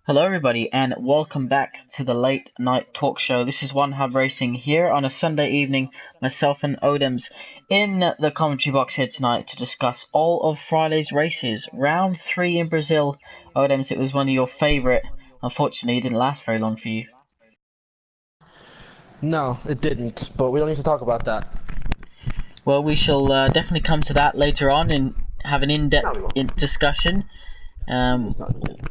Hello, everybody, and welcome back to the late night talk show. This is One Hub Racing here on a Sunday evening. Myself and Odems in the commentary box here tonight to discuss all of Friday's races. Round 3 in Brazil. Odems, it was one of your favourite. Unfortunately, it didn't last very long for you. No, it didn't, but we don't need to talk about that. Well, we shall definitely come to that later on and have an No, we in-depth won't. discussion. It's not needed.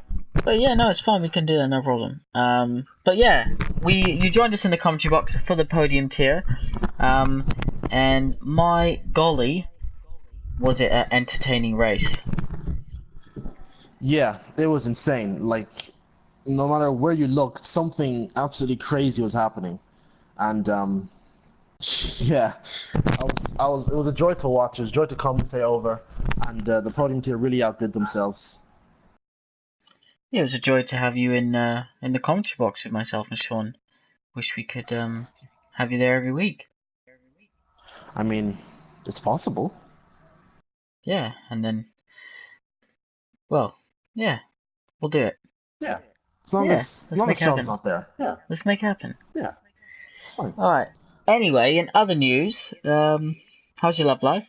But yeah, no, it's fine. We can do that, no problem. But yeah, you joined us in the commentary box for the podium tier, and my golly, was it an entertaining race? Yeah, it was insane. Like, no matter where you looked, something absolutely crazy was happening. And yeah, it was a joy to watch. It was a joy to commentate over, and the podium tier really outdid themselves. Yeah, it was a joy to have you in the commentary box with myself and Sean. Wish we could have you there every week. I mean, it's possible. Yeah, and then, well, yeah, we'll do it. Yeah, Yeah, as let's long make as it Sean's happen. not there. Yeah, Let's make it happen. yeah, it's fine. All right. Anyway, in other news, how's your love life?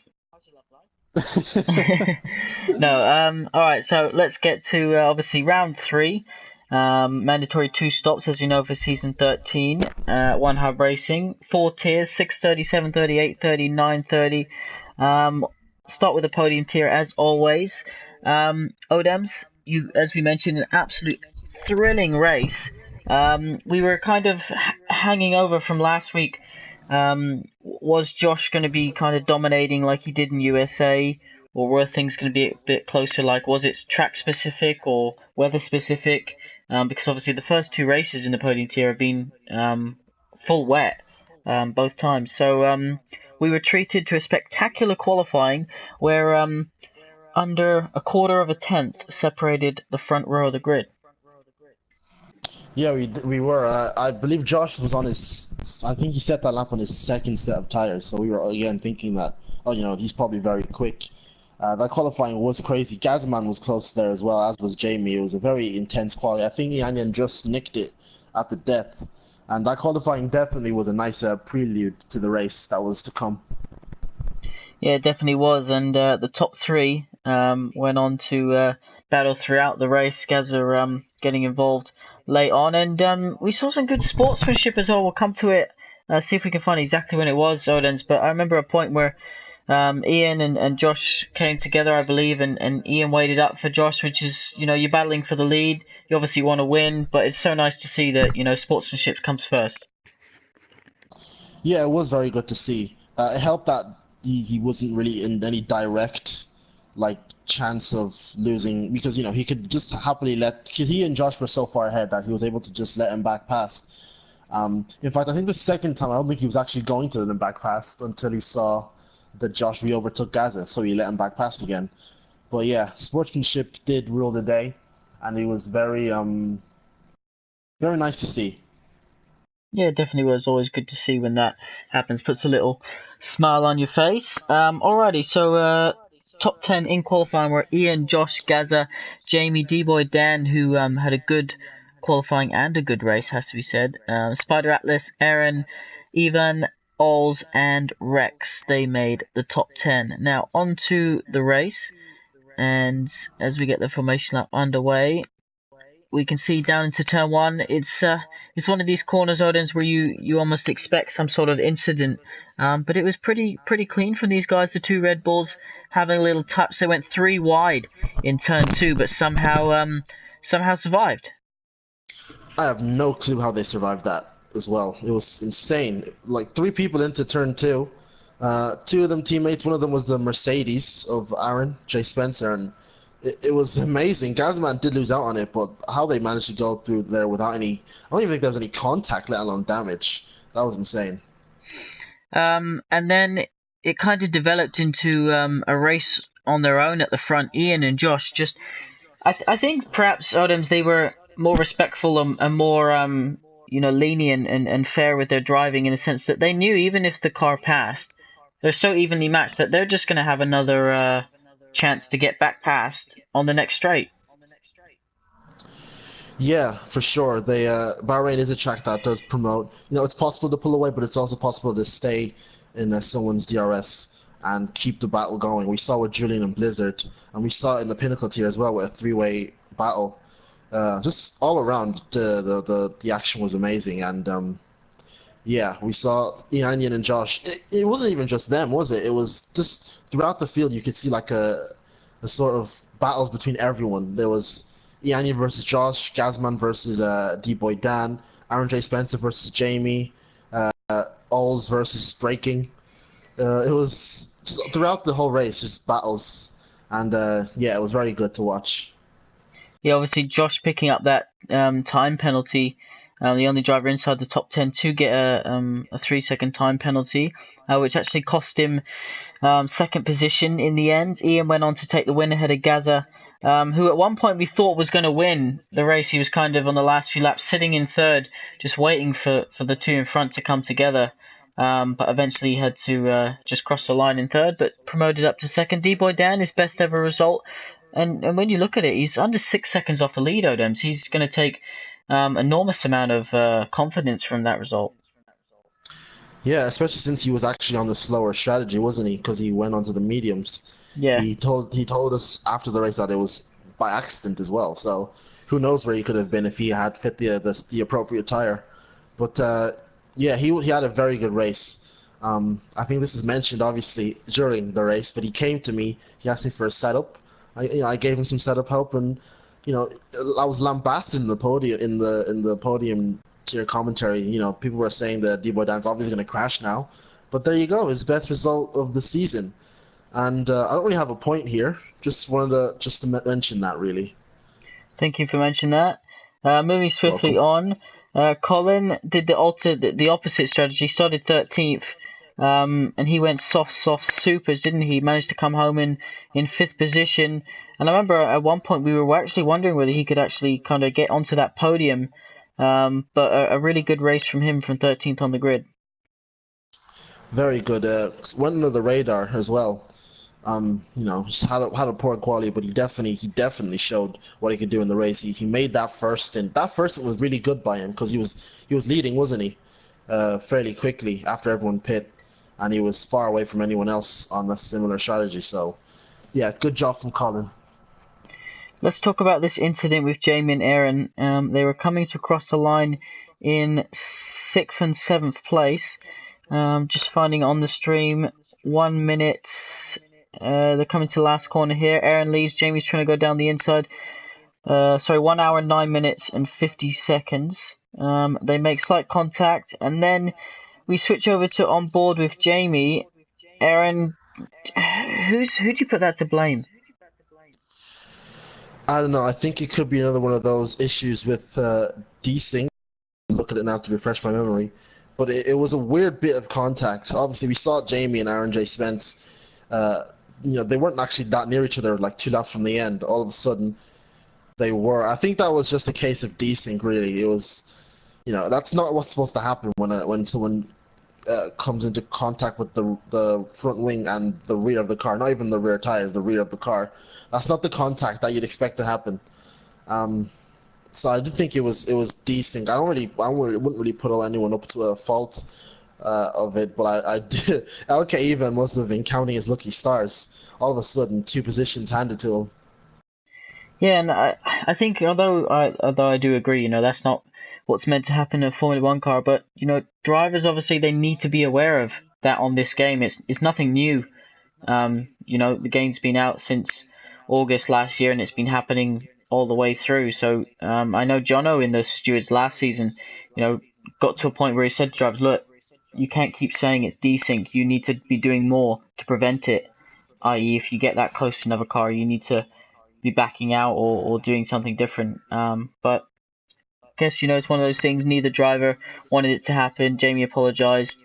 No, all right, so let's get to obviously round 3. Mandatory 2 stops, as you know, for season 13. One Hub Racing, 4 tiers, 6:30, 7:30, 8:30, 9:30. Start with the podium tier as always. Odems, as we mentioned, an absolute thrilling race. We were kind of hanging over from last week. Was Josh going to be kind of dominating like he did in USA? Or were things going to be a bit closer? Like, was it track specific or weather specific? Because obviously the first 2 races in the podium tier have been full wet both times. So we were treated to a spectacular qualifying where under a quarter of a tenth separated the front row of the grid. Yeah, we were. I believe Josh was on his. I think he set that lap on his second set of tires. So we were again thinking that, oh, he's probably very quick. That qualifying was crazy. Gazman was close there as well, as was Jamie. It was a very intense quality. I think Yanyan just nicked it at the death, and that qualifying definitely was a nice prelude to the race that was to come. Yeah, it definitely was, and the top 3 went on to battle throughout the race. Gaza getting involved late on, and we saw some good sportsmanship as well. We'll come to it, see if we can find exactly when it was, Odens. But I remember a point where Ian and Josh came together, I believe, and Ian waited up for Josh, which is, you're battling for the lead. You obviously want to win, but it's so nice to see that, sportsmanship comes first. Yeah, it was very good to see. It helped that he wasn't really in any direct like chance of losing because he could just happily because he and Josh were so far ahead that he was able to just let him back past. In fact, I think the second time I don't think he was actually going to let him back past until he saw that Josh re-overtook Gaza, so he let him back past again. But yeah, sportsmanship did rule the day, and it was very nice to see. Yeah, it definitely was always good to see when that happens. Puts a little smile on your face. Alrighty, so top 10 in qualifying were Ian, Josh, Gaza, Jamie, D-Boy, Dan, who had a good qualifying and a good race, has to be said. Spider Atlas, Aaron, Ivan, Ols, and Rex. They made the top 10. Now, on to the race. And as we get the formation lap underway, we can see down into turn 1. It's one of these corner zones where you almost expect some sort of incident, but it was pretty clean from these guys. The 2 Red Bulls having a little touch. They went 3 wide in turn 2, but somehow survived. I have no clue how they survived that as well. It was insane. Like 3 people into turn 2. 2 of them teammates. One of them was the Mercedes of Aaron, Jay Spencer, and it was amazing. Gazman did lose out on it, but how they managed to go through there without any, I don't even think there was any contact, let alone damage. That was insane. And then it kind of developed into a race on their own at the front. Ian and Josh I think perhaps Adams they were more respectful and more lenient and fair with their driving in a sense that they knew even if the car passed, they're so evenly matched that they're just going to have another chance to get back past on the next straight. Yeah, for sure. Bahrain is a track that does promote. It's possible to pull away, but it's also possible to stay in someone's DRS and keep the battle going. We saw with Julian and Blizzard, and we saw it in the Pinnacle Tier as well with a three-way battle. Just all around, the action was amazing, and yeah, we saw Ianyan and Josh. It wasn't even just them, was it? It was just throughout the field. You could see like a sort of battles between everyone. There was Ianyan versus Josh, Gazman versus D-Boy Dan, Aaron J. Spencer versus Jamie, Alls versus Breaking. It was just throughout the whole race, just battles, and yeah, it was very good to watch. Yeah, obviously Josh picking up that time penalty, the only driver inside the top 10 to get a 3-second time penalty, which actually cost him second position in the end. Ian went on to take the win ahead of Gaza, who at one point we thought was going to win the race. He was kind of on the last few laps sitting in third, just waiting for the two in front to come together. But eventually had to just cross the line in third, but promoted up to second. D-Boy Dan, his best ever result. And when you look at it, he's under 6 seconds off the lead, Odems. He's going to take enormous amount of confidence from that result. Yeah, especially since he was actually on the slower strategy, wasn't he? Because he went onto the mediums. Yeah. He told us after the race that it was by accident as well. So who knows where he could have been if he had fit the appropriate tire. But yeah, he had a very good race. I think this is mentioned obviously during the race, but he came to me. He asked me for a setup. I gave him some setup help, and I was lambasted in the podium tier commentary. People were saying that D-Boy Dan's obviously going to crash now, but there you go, his best result of the season. And I don't really have a point here. Just wanted to mention that really. Thank you for mentioning that. Moving swiftly Welcome. on, Colin did the opposite strategy. Started 13th, and he went soft supers, didn't he? He managed to come home in fifth position. And I remember at one point we were actually wondering whether he could actually kind of get onto that podium. But a really good race from him from 13th on the grid. Very good. Went under the radar as well. Just had a poor quality, but he definitely showed what he could do in the race. He made that first stint. That first stint was really good by him because he was leading, wasn't he? Fairly quickly after everyone pit, and he was far away from anyone else on a similar strategy. So, yeah, good job from Colin. Let's talk about this incident with Jamie and Aaron. They were coming to cross the line in 6th and 7th place. Just finding on the stream, 1 minute. They're coming to the last corner here. Aaron leads. Jamie's trying to go down the inside. 1 hour, 9 minutes, and 50 seconds. They make slight contact, and then we switch over to on board with Jamie. Aaron, who do you put that to blame? I don't know. I think it could be another one of those issues with desync. Look at it now to refresh my memory. But it was a weird bit of contact. Obviously, we saw Jamie and Aaron J. Spence. They weren't actually that near each other, like 2 laps from the end. All of a sudden, they were. I think that was just a case of desync, really. It was, that's not what's supposed to happen when someone comes into contact with the front wing and the rear of the car. Not even the rear tires, the rear of the car. That's not the contact that you'd expect to happen. So I do think it was decent. Wouldn't really put anyone up to a fault of it, but I did. LK even must have been counting his lucky stars. All of a sudden, 2 positions handed to him. Yeah, and I think although I do agree, that's not what's meant to happen in a Formula One car, but drivers obviously they need to be aware of that on this game. It's nothing new. The game's been out since August last year, and it's been happening all the way through. So I know Jono in the stewards last season, got to a point where he said to drivers, look, you can't keep saying it's desync. You need to be doing more to prevent it. I.e., if you get that close to another car, you need to be backing out or doing something different. But I guess it's one of those things. Neither driver wanted it to happen. Jamie apologized.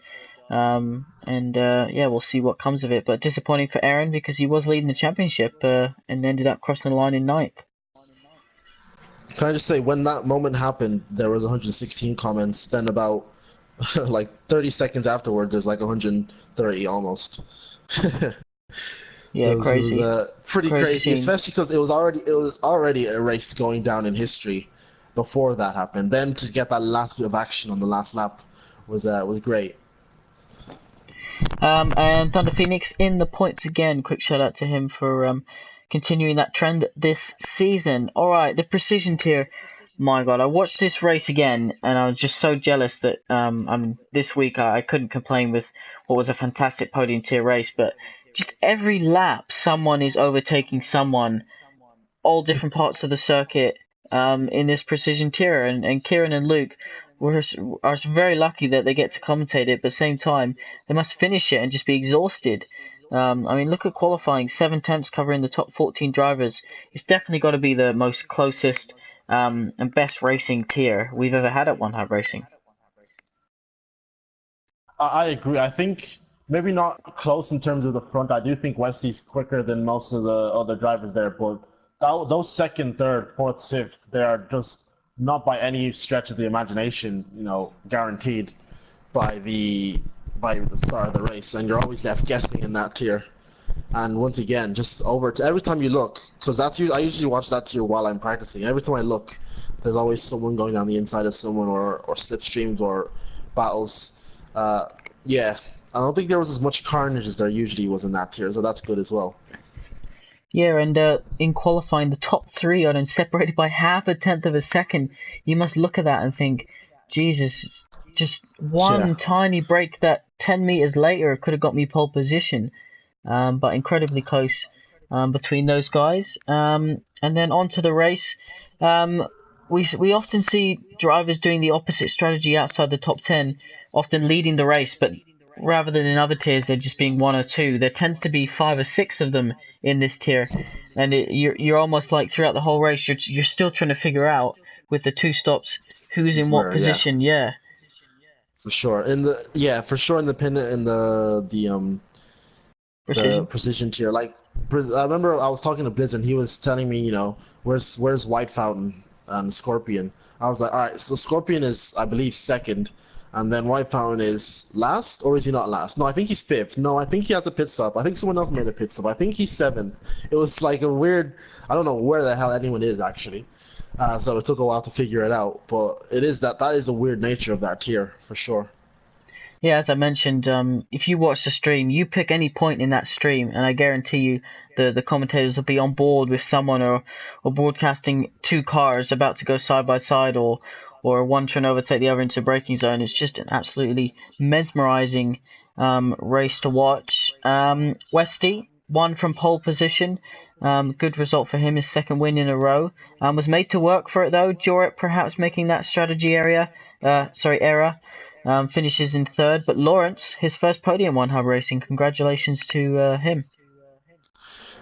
Yeah, we'll see what comes of it. But disappointing for Aaron because he was leading the championship and ended up crossing the line in ninth. Can I just say, when that moment happened, there was 116 comments. Then about like 30 seconds afterwards, there's like 130 almost. Yeah, It was pretty crazy, scene. especially because it was already a race going down in history, before that happened. Then to get that last bit of action on the last lap was great. And Thunder Phoenix in the points again. Quick shout out to him for continuing that trend this season. All right, the precision tier. My God, I watched this race again, and I was just so jealous that this week I couldn't complain with what was a fantastic podium tier race. But just every lap, someone is overtaking someone, all different parts of the circuit. In this precision tier, and Kieran and Luke are very lucky that they get to commentate it, but at the same time, they must finish it and just be exhausted. I mean, look at qualifying, 7 temps covering the top 14 drivers. It's definitely got to be the most closest and best racing tier we've ever had at One Hub Racing. I agree. I think maybe not close in terms of the front. I do think Wesley's quicker than most of the other drivers there, but those second, third, fourth, fifth, they are just not by any stretch of the imagination, guaranteed by the start of the race, and you're always left guessing in that tier. And once again, just every time you look, because I usually watch that tier while I'm practicing. Every time I look, there's always someone going down the inside of someone, or slipstreams or battles. Yeah, I don't think there was as much carnage as there usually was in that tier, so that's good as well. Yeah, and in qualifying, the top 3 are then separated by 1/2 of a second. You must look at that and think, Jesus, just one tiny break that 10 meters later could have got me pole position. But incredibly close between those guys. And then onto the race. We often see drivers doing the opposite strategy outside the top 10, often leading the race, but rather than in other tiers, there just being 1 or 2. There tends to be 5 or 6 of them in this tier, and you're almost like throughout the whole race, you're still trying to figure out with the 2 stops who's in what position. Yeah. For sure. In the precision tier. Like, I remember I was talking to Blizz and he was telling me, where's White Fountain and Scorpion. I was like, all right, so Scorpion is, I believe, second. And then White Fountain is last, or is he not last? No, I think he's 5th. No, I think he has a pit stop. I think someone else made a pit stop. I think he's 7th. It was like a weird, I don't know where the hell anyone is, actually. So it took a while to figure it out. But that is the weird nature of that tier, for sure. Yeah, as I mentioned, if you watch the stream, you pick any point in that stream, and I guarantee you the commentators will be on board with someone or broadcasting 2 cars about to go side by side, or one trying to overtake the other into the braking zone. It's just an absolutely mesmerizing race to watch. Westy won from pole position. Good result for him, his 2nd win in a row. Was made to work for it though. Joret perhaps making that strategy error. Finishes in 3rd, but Lawrence, his first podium One Hub Racing. Congratulations to him.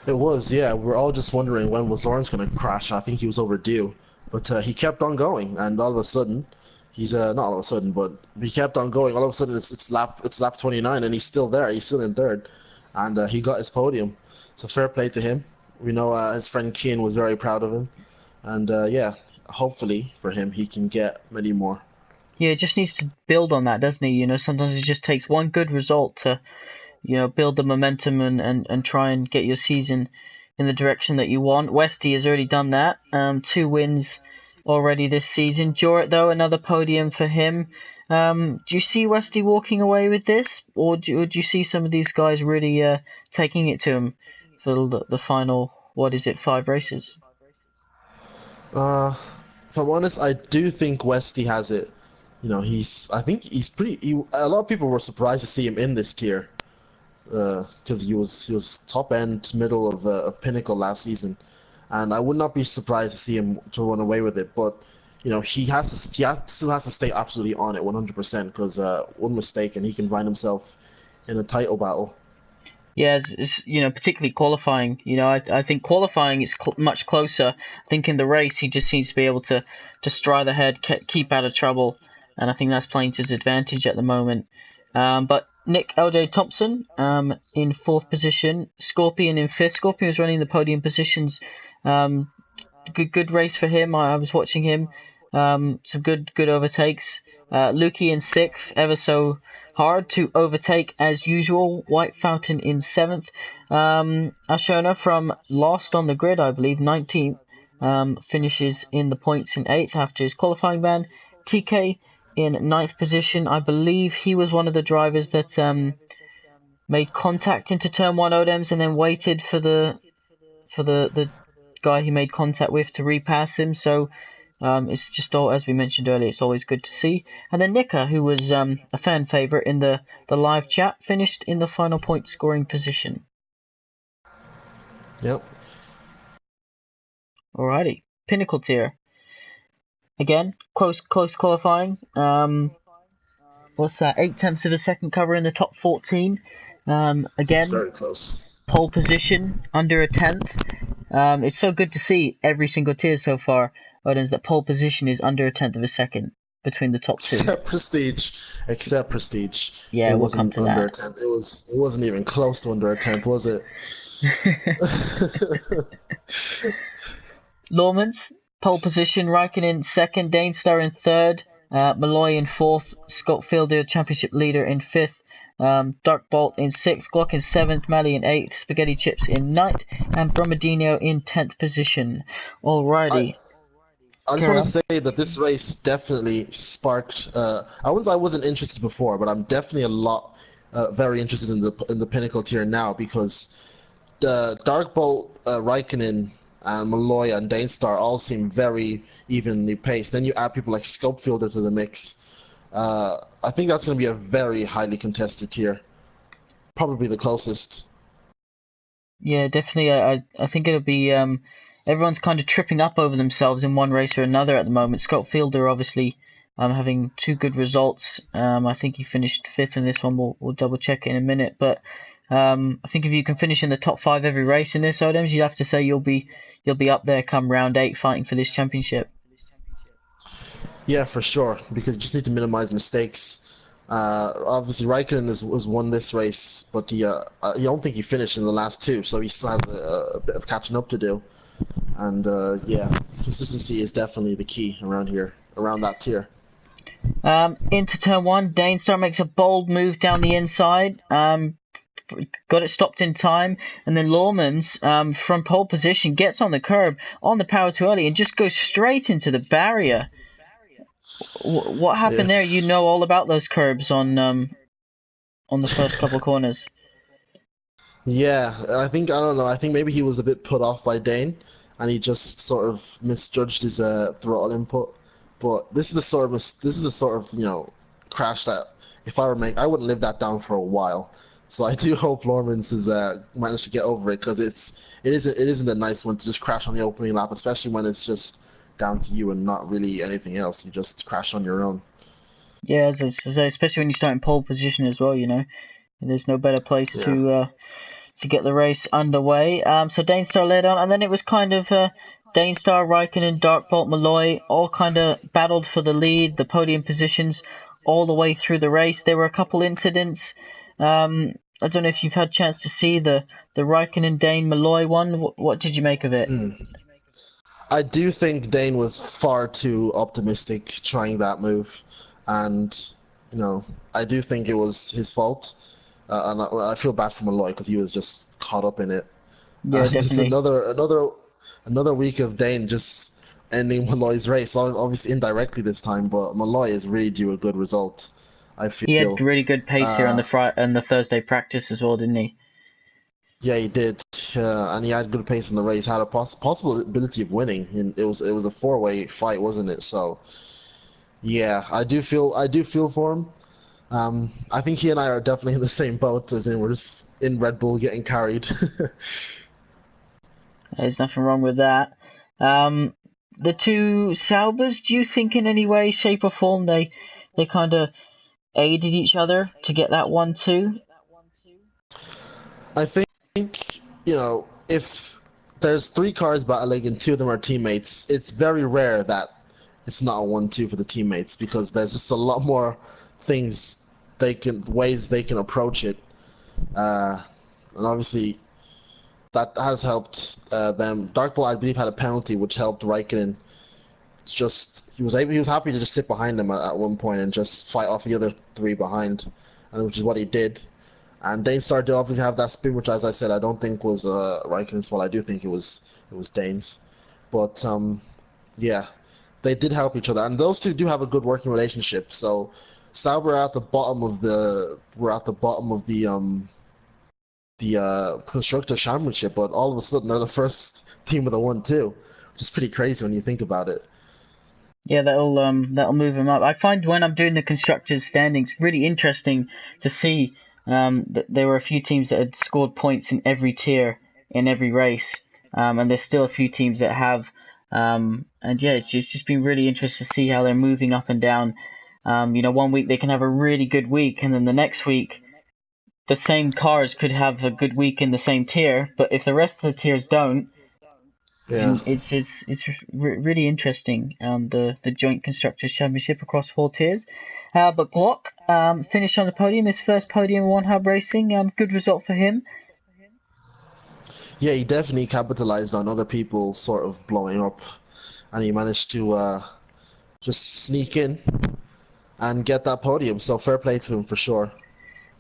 It was, yeah. We're all just wondering when was Lawrence going to crash. I think he was overdue. But he kept on going, and all of a sudden, he's not all of a sudden, but he kept on going. All of a sudden, it's lap 29, and he's still there. He's still in 3rd, and he got his podium. So fair play to him. We know his friend Keane was very proud of him, and yeah, hopefully for him, he can get many more. Yeah, just needs to build on that, doesn't he? Sometimes it just takes one good result to, build the momentum and try and get your season in the direction that you want. Westy has already done that. 2 wins already this season. Joret, though, another podium for him. Do you see Westy walking away with this, or do you see some of these guys really taking it to him for the final, 5 races? If I'm honest, I do think Westy has it. I think he's pretty. A lot of people were surprised to see him in this tier. Because he was top end middle of Pinnacle last season, and I would not be surprised to see him to run away with it. But he still has to stay absolutely on it 100%, because one mistake and he can find himself in a title battle. Yeah, particularly qualifying. I think qualifying is much closer. I think in the race he just seems to be able to stride ahead, keep out of trouble, and I think that's playing to his advantage at the moment. But Nick L.J. Thompson in 4th position. Scorpion in 5th. Scorpion was running the podium positions. Good race for him. I was watching him. Some good overtakes. Lukey in 6th. Ever so hard to overtake as usual. White Fountain in 7th. Ashona from last on the grid, I believe, 19th. finishes in the points in 8th after his qualifying ban. TK in 9th position. I believe he was one of the drivers that made contact into turn 1 Odems and then waited for the guy he made contact with to repass him. So it's just all, as we mentioned earlier, it's always good to see. And then Nika, who was a fan favourite in the live chat, finished in the final point scoring position. Yep. Alrighty, Pinnacle Tier. Again, close qualifying. What's that? 8/10 of a second cover in the top 14. Again, Very close. Pole position under a 10th. It's so good to see every single tier so far, Odins, that pole position is under a 10th of a second between the top 2. Except Prestige. Yeah, it we'll wasn't come to under that. A 10th. It wasn't even close to under a 10th, was it? Lawmans, pole position, Raikkonen 2nd, Danestar in 3rd, Malloy in 4th, Scott Fielder, championship leader in 5th, Dark Bolt in 6th, Glock in 7th, Mally in 8th, Spaghetti Chips in 9th, and Bromadino in 10th position. Alrighty. I just want to say that this race definitely sparked. I wasn't interested before, but I'm definitely very interested in the Pinnacle Tier now, because the Dark Bolt, Raikkonen, and Malloy and Danestar all seem very evenly paced. Then you add people like Scopefielder to the mix. I think that's going to be a very highly contested tier. Probably the closest. Yeah, definitely. I think it'll be. Everyone's kind of tripping up over themselves in one race or another at the moment. Scott Fielder obviously having 2 good results. I think he finished 5th in this one. We'll double check it in a minute. But I think if you can finish in the top 5 every race in this, Odems, you'd have to say you'll be up there come round 8 fighting for this championship. Yeah, for sure, because you just need to minimize mistakes. Obviously, Raikkonen has won this race, but I don't think he finished in the last 2, so he still has a bit of catching up to do. And yeah, consistency is definitely the key around that tier. Into turn 1, Danestar makes a bold move down the inside. Got it stopped in time, and then Lawmans from pole position gets on the curb on the power too early and just goes straight into the barrier. What happened there? You know all about those curbs on the first couple of corners. Yeah, I don't know. I think maybe he was a bit put off by Dane, and he just sort of misjudged his throttle input. But this is the sort of crash that if I were I wouldn't live that down for a while. So I do hope Lawrence has managed to get over it, because it isn't a nice one to just crash on the opening lap, especially when it's just down to you and not really anything else. You just crash on your own. Yeah, especially when you start in pole position as well. There's no better place to get the race underway. So Danestar led on, and then it was kind of Danestar, Raikkonen, Darkbolt, Malloy all kind of battled for the lead, the podium positions all the way through the race. There were a couple incidents. I don't know if you've had a chance to see the Raikkonen Dane Malloy one. What did you make of it? I do think Dane was far too optimistic trying that move, and I do think it was his fault. And I feel bad for Malloy because he was just caught up in it. Yeah, definitely. Another week of Dane just ending Malloy's race, obviously indirectly this time, but Malloy is really due a good result. I feel he had really good pace here on the Thursday practice as well, didn't he? Yeah, he did, and he had good pace in the race. Had a possible ability of winning. And it was a 4-way fight, wasn't it? So, yeah, I do feel for him. I think he and I are definitely in the same boat, as in we're just in Red Bull getting carried. There's nothing wrong with that. The two Saubers, do you think in any way, shape, or form they kind of aided each other to get that 1-2? I think, if there's 3 cars battling and 2 of them are teammates, it's very rare that it's not a 1-2 for the teammates, because there's just a lot more ways they can approach it. And obviously that has helped them. Darkball, I believe, had a penalty which helped Raikkonen. He was happy to just sit behind him at one point and just fight off the other 3 behind, and which is what he did. And Danestar did obviously have that spin, which, as I said, I don't think was Raikkonen's fault. I do think it was Dane's. But yeah, they did help each other, and those two do have a good working relationship. So Sauber are at the bottom of the constructor championship, but all of a sudden they're the first team with a 1-2, which is pretty crazy when you think about it. Yeah, that'll move them up. I find when I'm doing the constructors standings really interesting to see that there were a few teams that had scored points in every tier in every race, and there's still a few teams that have. And yeah, it's just been really interesting to see how they're moving up and down. One week they can have a really good week, and then the next week the same cars could have a good week in the same tier, but if the rest of the tiers don't, Yeah. and it's really interesting, the joint constructors championship across 4 tiers. But Glock finished on the podium, his first podium in One Hub Racing. Good result for him. Yeah, he definitely capitalized on other people sort of blowing up, and he managed to just sneak in and get that podium. So fair play to him for sure.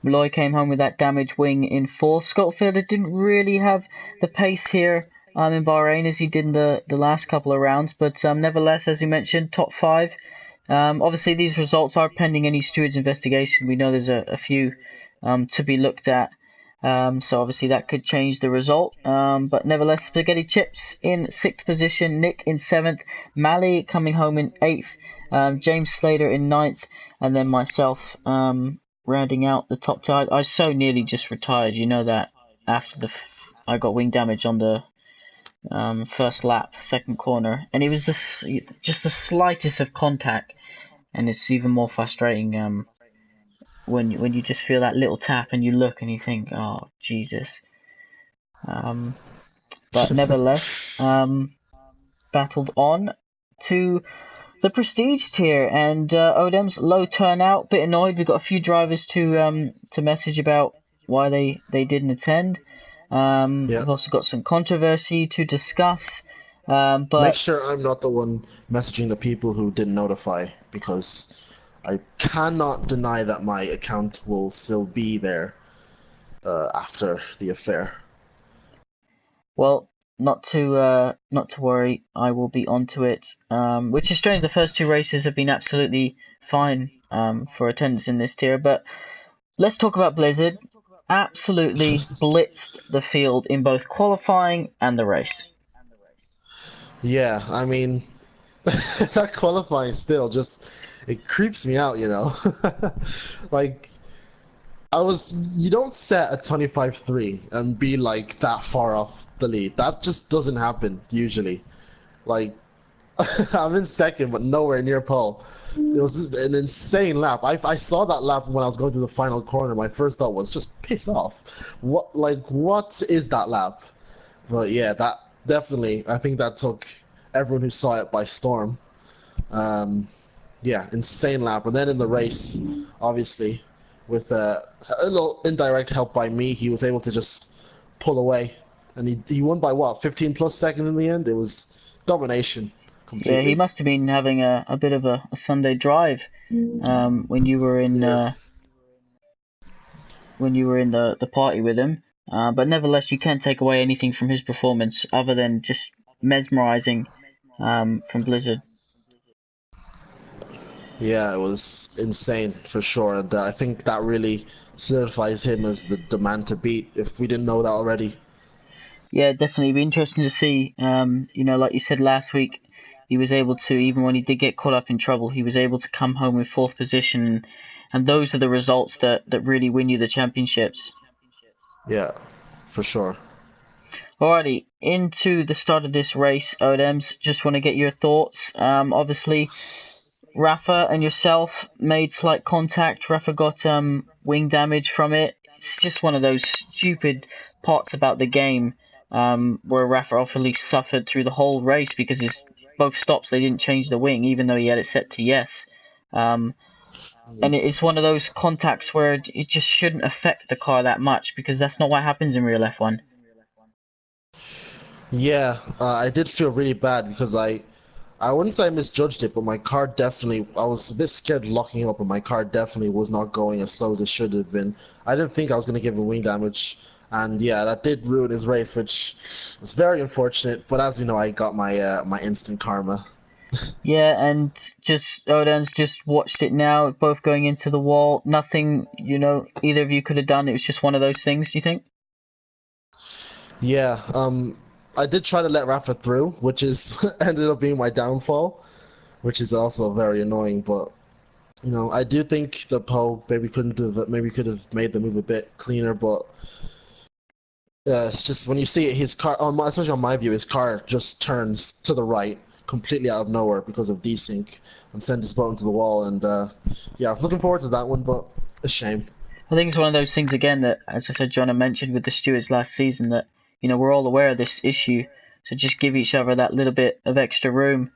Malloy came home with that damaged wing in fourth. Scott Fielder didn't really have the pace here in Bahrain as he did in the last couple of rounds, but nevertheless, as you mentioned, top 5. Obviously, these results are pending any steward's investigation. We know there's a few to be looked at. So obviously that could change the result. But nevertheless, Spaghetti Chips in 6th position, Nick in 7th, Mally coming home in 8th, James Slater in 9th, and then myself rounding out the top 2. I so nearly just retired. You know that after I got wing damage on the first lap, second corner, and it was just the slightest of contact, and it's even more frustrating when you just feel that little tap and you look and you think, oh Jesus. But nevertheless, battled on to the prestige tier, and Odem's low turnout, bit annoyed. We've got a few drivers to message about why they didn't attend. Yeah. We've also got some controversy to discuss. Make But sure I'm not the one messaging the people who didn't notify, because I cannot deny that my account will still be there after the affair. well, not to worry. I will be onto it. Which is strange. The first 2 races have been absolutely fine for attendance in this tier. But let's talk about Blizzard. Absolutely blitzed the field in both qualifying and the race. Yeah, I mean, that qualifying still just, it creeps me out, you know? Like, you don't set a 25-3 and be like that far off the lead. That just doesn't happen usually. Like, I'm in second, but nowhere near pole. It was just an insane lap. I saw that lap when I was going through the final corner. My first thought was just piss off. What is that lap? But yeah, that definitely, I think that took everyone who saw it by storm. Yeah, insane lap. And then in the race, obviously, with a little indirect help by me, he was able to just pull away. And he won by what, 15 plus seconds in the end? It was domination completely. Yeah, he must have been having a bit of a Sunday drive when you were in Yeah. the party with him. But nevertheless, you can't take away anything from his performance other than just mesmerizing from Blizzard. Yeah, it was insane for sure, and I think that really solidifies him as the man to beat, if we didn't know that already. Yeah, definitely be interesting to see. Like you said last week, he was able to, even when he did get caught up in trouble, he was able to come home with 4th position, and those are the results that really win you the championships. Yeah, for sure. Alrighty, into the start of this race, Odems. Just want to get your thoughts. Obviously, Rafa and yourself made slight contact. Rafa got wing damage from it. It's just one of those stupid parts about the game where Rafa obviously suffered through the whole race because both stops they didn't change the wing even though he had it set to yes. And it's one of those contacts where it just shouldn't affect the car that much because that's not what happens in real F1. Yeah, I did feel really bad because I wouldn't say I misjudged it, but my car definitely, I was a bit scared locking up, and my car definitely was not going as slow as it should have been. I didn't think I was going to give him wing damage, And yeah, that did ruin his race, which was very unfortunate. But as we know, I got my my instant karma. Yeah, and just Oden's just watched it now, both going into the wall. Nothing, either of you could have done. It was just one of those things, do you think? Yeah, I did try to let Rafa through, which is ended up being my downfall, which is also very annoying. But I do think the Poe maybe could have made the move a bit cleaner. But it's just when you see it, his car, especially on my view, his car just turns to the right completely out of nowhere because of desync and sends his boat into the wall. And yeah, I was looking forward to that one, but a shame. I think it's one of those things again that, as I said, John had mentioned with the stewards last season that, we're all aware of this issue. So just give each other that little bit of extra room.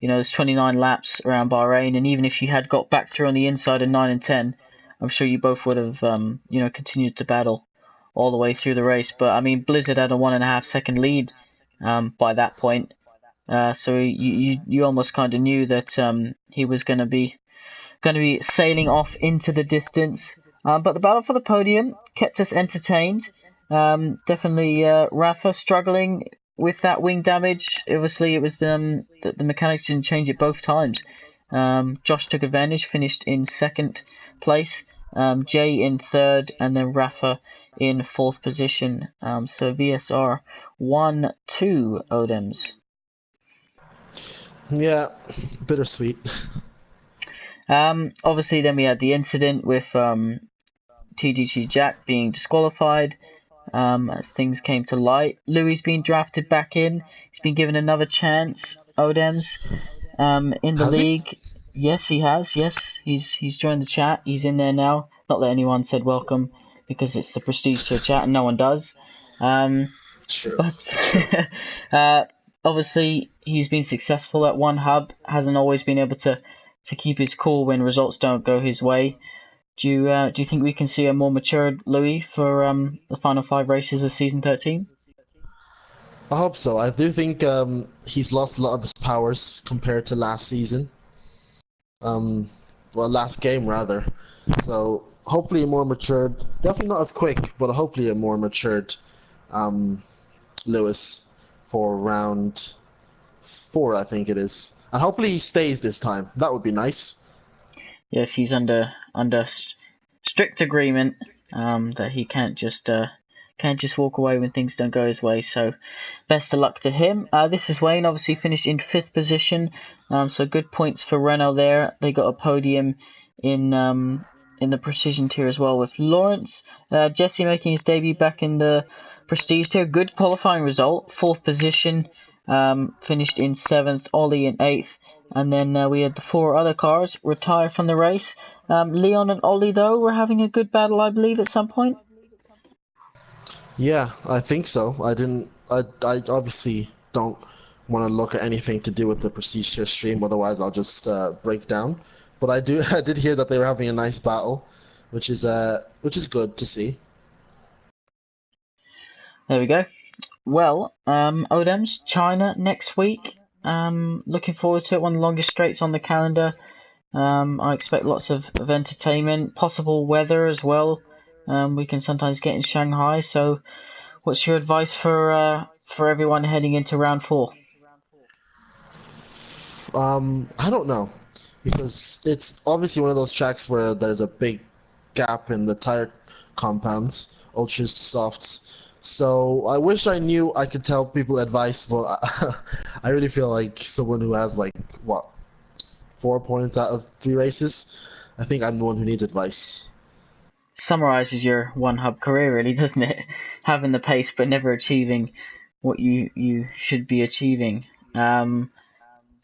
There's 29 laps around Bahrain, and even if you had got back through on the inside of 9 and 10, I'm sure you both would have, continued to battle all the way through the race. But I mean, Blizzard had a 1.5 second lead by that point, so you almost kind of knew that he was going to be sailing off into the distance. But the battle for the podium kept us entertained. Definitely Rafa struggling with that wing damage. Obviously, it was the mechanics didn't change it both times. Josh took advantage, finished in second place. Jay in third, and then Rafa in fourth position. So VSR 1-2 Odems. Yeah, bittersweet. Obviously, then we had the incident with TDG Jack being disqualified as things came to light. Louis been drafted back in. He's been given another chance. Odems in the Has he? league. Yes, he has. Yes, he's joined the chat. He's in there now. Not that anyone said welcome because it's the Prestige Tier chat and no one does. True. But True. obviously, he's been successful at one hub. Hasn't always been able to keep his cool when results don't go his way. Do you think we can see a more matured Louis for the final 5 races of season 13? I hope so. I do think he's lost a lot of his powers compared to last season. Well, last game rather. So hopefully a more matured, definitely not as quick, but hopefully a more matured um, Lewis for round 4, I think it is, and hopefully he stays this time. That would be nice. Yes, he's under strict agreement that he can't just walk away when things don't go his way. So best of luck to him. This is Wayne, obviously finished in 5th position. So good points for Renault there. They got a podium in the Precision Tier as well with Lawrence. Jesse making his debut back in the Prestige Tier. Good qualifying result. 4th position. Finished in 7th. Ollie in 8th. And then we had the 4 other cars retire from the race. Leon and Ollie, though, were having a good battle, I believe, at some point. Yeah, I think so. I obviously don't want to look at anything to do with the Prestige Tier stream, otherwise I'll just break down. But I did hear that they were having a nice battle, which is good to see. There we go. Well, Odems, China next week. Looking forward to it. One of the longest straights on the calendar. I expect lots of entertainment, possible weather as well. We can sometimes get in Shanghai. So, what's your advice for everyone heading into round 4? I don't know, because it's obviously one of those tracks where there's a big gap in the tire compounds, ultras to softs. So I wish I knew I could tell people advice, but I really feel like someone who has like what 4 points out of 3 races. I think I'm the one who needs advice. Summarizes your one hub career, really, doesn't it? Having the pace but never achieving what you should be achieving. But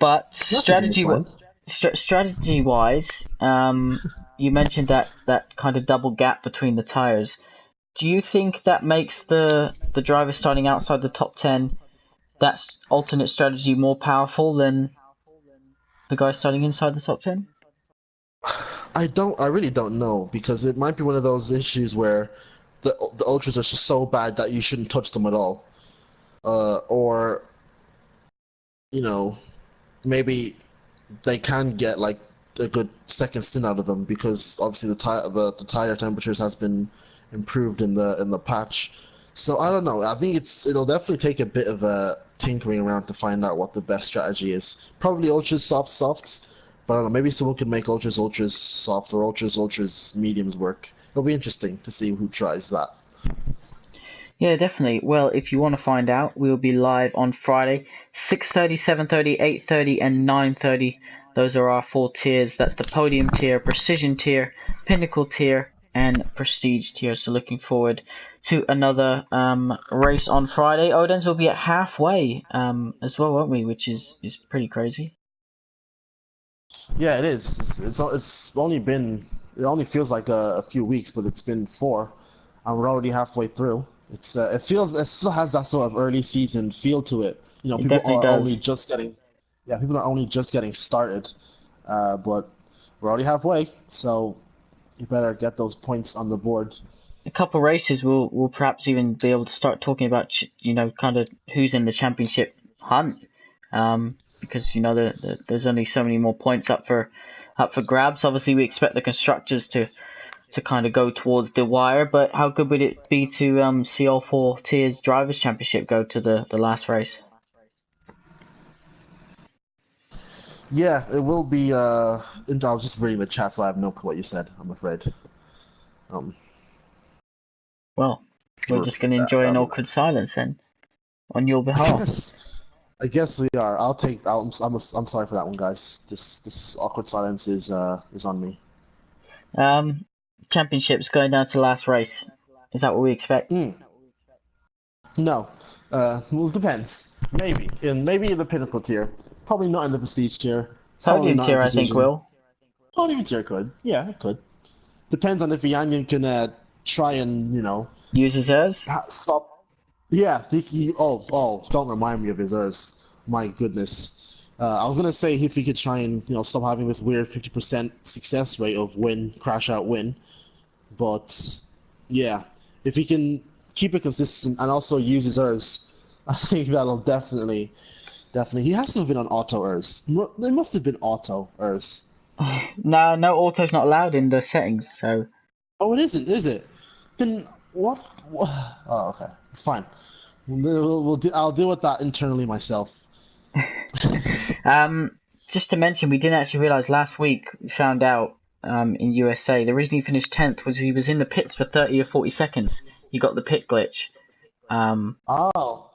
That seems fine. strategy wise, you mentioned that kind of double gap between the tires. Do you think that makes the driver starting outside the top 10, that alternate strategy, more powerful than the guy starting inside the top 10? I really don't know, because it might be one of those issues where the ultras are just so bad that you shouldn't touch them at all. Or maybe they can get like a good second stint out of them, because obviously the tire temperatures has been improved in the patch. So I don't know. I think it'll definitely take a bit of a tinkering around to find out what the best strategy is. Probably ultras, softs, but I don't know. Maybe someone can make ultras soft or ultras mediums work. It'll be interesting to see who tries that. Yeah, definitely. Well, if you want to find out, we'll be live on Friday, 6:30, 7:30, 8:30, and 9:30. Those are our 4 tiers. That's the Podium Tier, Precision Tier, Pinnacle Tier, and Prestige Tier. So looking forward to another race on Friday. Odens will be at halfway as well, won't we? Which is pretty crazy. Yeah, it is. It's only been. It only feels like a few weeks, but it's been 4, and we're already halfway through. It still has that sort of early season feel to it. It People definitely are only does. just getting. Yeah, people are only just getting started, but we're already halfway, so you better get those points on the board. A couple of races we'll perhaps even be able to start talking about kind of who's in the championship hunt, because there's only so many more points up for grabs. Obviously, we expect the constructors to kind of go towards the wire, but how good would it be to see all 4 tiers drivers championship go to the last race? Yeah, it will be. I was just reading the chat, so I have no clue what you said. I'm afraid. Um, Well, we're just going to that enjoy an that awkward was. silence then on your I behalf. guess. I guess we are. I'll take. I'm sorry for that one, guys. This awkward silence is on me. Um, Championship's going down to the last race. Is that what we expect? Mm, no. Well, it depends. Maybe in the pinnacle tier. Probably not in the prestige tier. Probably Podium not in tier, I think, precision. will. Podium tier could. Yeah, it could. Depends on if Yanyan can try and Uses hers. stop. Yeah, don't remind me of his Urs. My goodness. I was gonna say if he could try and stop having this weird 50% success rate of win, crash out, win. But yeah, if he can keep it consistent and also use his Urs, I think that'll definitely. He has to have been on auto Urs. They must have been auto Urs. No, no auto's not allowed in the settings, so Oh, it isn't, is it? Then what? Oh, okay, it's fine. I'll deal with that internally myself. um just to mention we didn't actually realize last week we found out in USA the reason he finished 10th was he was in the pits for 30 or 40 seconds. He got the pit glitch. Um Oh,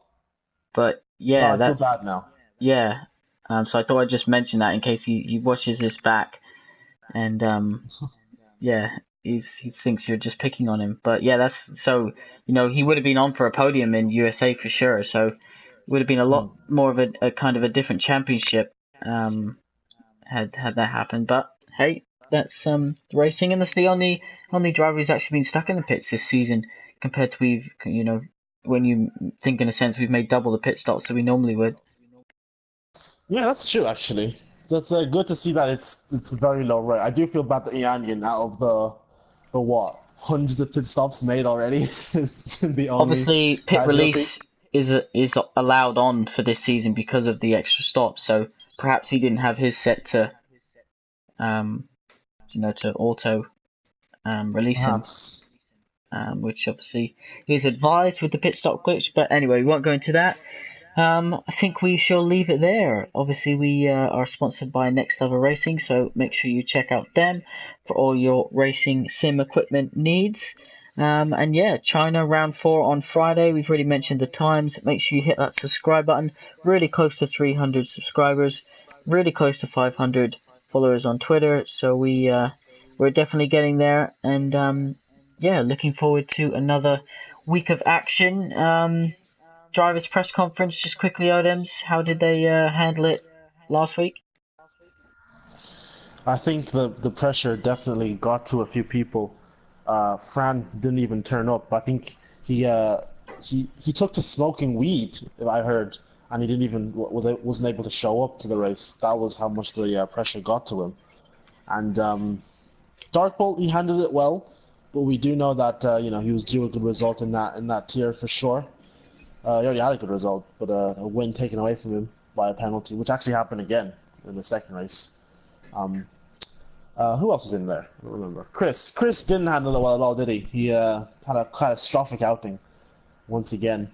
but no, yeah, I feel that's bad now. yeah. So I thought I'd just mention that in case he watches this back and yeah, he thinks you're just picking on him. But yeah, that's so he would have been on for a podium in USA for sure. So it would have been a Hmm. lot more of a kind of a different championship had that happened. But hey, that's racing, and that's the only driver who's actually been stuck in the pits this season compared to when you think in a sense we've made double the pit stops that we normally would. Yeah, that's true actually. That's good to see that it's very low rate. I do feel bad that Ianyan, out of the what hundreds of pit stops made already, is the only Obviously, pit casualty. release is allowed on for this season because of the extra stops. So perhaps he didn't have his set um, to auto release him, Perhaps. which obviously is advised with the pit stop glitch. But anyway, we won't go into that. I think we shall leave it there. Obviously, we are sponsored by Next Level Racing, so make sure you check out them for all your racing sim equipment needs. And yeah, China round 4 on Friday. We've already mentioned the times. Make sure you hit that subscribe button. Really close to 300 subscribers. Really close to 500 followers on Twitter. So we're definitely getting there. And yeah, looking forward to another week of action. Drivers' press conference, just quickly, Odems. How did they handle it last week? I think the pressure definitely got to a few people. Fran didn't even turn up. I think he took to smoking weed, I heard, and he didn't even wasn't able to show up to the race. That was how much the pressure got to him. And Darkbolt, he handled it well, but we do know that he was due a good result in that tier for sure. He already had a good result, but a win taken away from him by a penalty, which actually happened again in the second race. Um, who else was in there? I don't remember. Chris. Chris didn't handle it well at all, did he? He had a catastrophic outing. once again,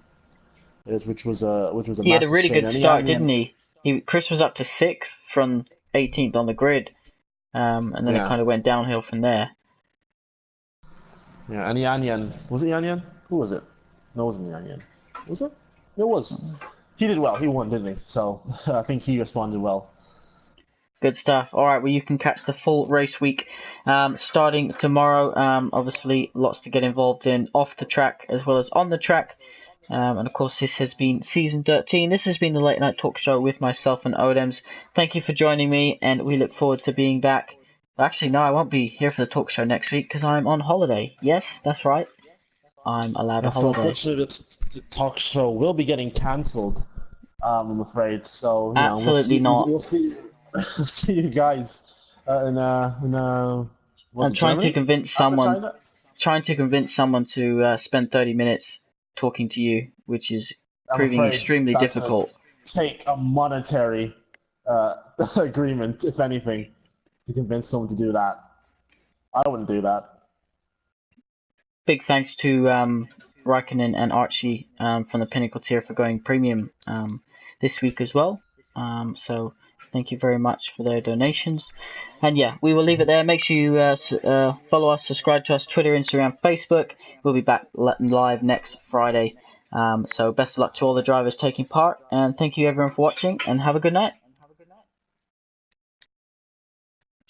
which was a He had a massive really shame. good And start, didn't he? Chris was up to 6th from 18th on the grid, and then it yeah, kind of went downhill from there. yeah, and Yan Yan, was it Yan Yan? Who was it? No, it wasn't Yan Yan. Was it? It was. He did well. He won, didn't he? So I think he responded well. Good stuff. All right, well, you can catch the full race week starting tomorrow. Obviously, lots to get involved in off the track as well as on the track. And of course, this has been season 13. This has been the Late Night Talk Show with myself and Odems. Thank you for joining me, and we look forward to being back. Actually, no, I won't be here for the talk show next week because I'm on holiday. Yes, that's right. I'm allowed a Yeah, so holiday. unfortunately, the talk show will be getting cancelled. I'm afraid. So Absolutely not. We'll see. We'll see you guys was I'm it trying to Germany? convince After someone. China? To spend 30 minutes talking to you, which is I'm proving afraid extremely that's gonna difficult. take a monetary agreement, if anything, to convince someone to do that. I wouldn't do that. Big thanks to Raikkonen and Archie from the Pinnacle Tier for going premium this week as well. So thank you very much for their donations. And yeah, we will leave it there. Make sure you follow us, subscribe to us, Twitter, Instagram, Facebook. We'll be back live next Friday. So best of luck to all the drivers taking part. And thank you everyone for watching, and have a good night.